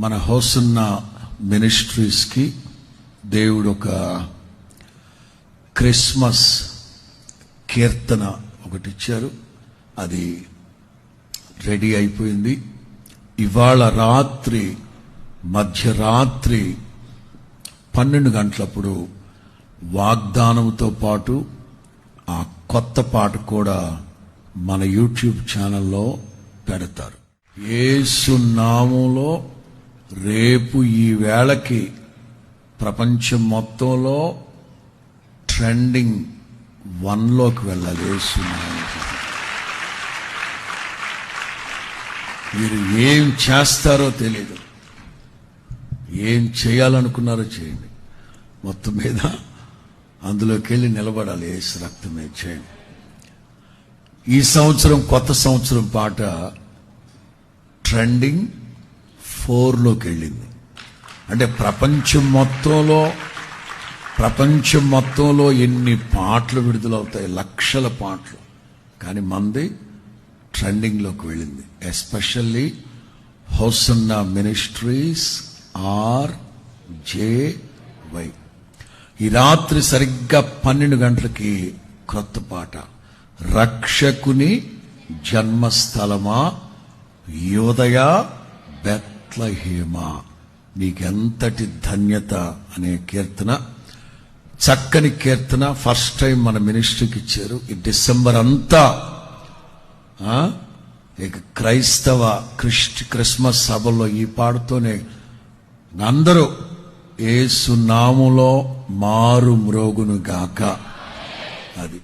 మన హోసన్న మినిస్ట్రీస్కి దేవుడు ఒక క్రిస్మస్ కీర్తన ఒకటి ఇచ్చారు. అది రెడీ అయిపోయింది. ఇవాళ రాత్రి మధ్యరాత్రి 12 గంటలప్పుడు వాగ్దానంతో పాటు ఆ కొత్త పాట కూడా మన యూట్యూబ్ ఛానల్లో పెడతారు. యేసు నామములో రేపు ఈ వేళకి ప్రపంచం మొత్తంలో ట్రెండింగ్ 1లోకి వెళ్ళాలి. యేసు నామములో మీరు ఏం చేస్తారో తెలియదు, ఏం చేయాలనుకున్నారో చేయండి, మొత్తం మీద అందులోకి వెళ్ళి నిలబడాలి. యేసు రక్తమే చేయండి. ఈ సంవత్సరం కొత్త సంవత్సరం పాట ట్రెండింగ్ 4లోకి వెళ్ళింది. అంటే ప్రపంచం మొత్తంలో ఎన్ని పాటలు విడుదలవుతాయి, లక్షల పాటలు, కానీ మంది ట్రెండింగ్లోకి వెళ్ళింది. Especially hosanna ministries RJY. ఈ రాత్రి సరిగ్గా 12 గంటలకి కొత్త పాట, రక్షకుని జన్మస్థలమా యోదయ బెత్లెహేమా, నీకెంతటి ధన్యత అనే కీర్తన, చక్కని కీర్తన. ఫస్ట్ టైం మన మినిస్ట్రీకి ఇచ్చారు. ఈ డిసెంబర్ అంతా ఇక క్రైస్తవ క్రిస్మస్ సభల్లో ఈ పాటతోనే అందరూ యేసు నామములో మారు మ్రోగును గాక. అది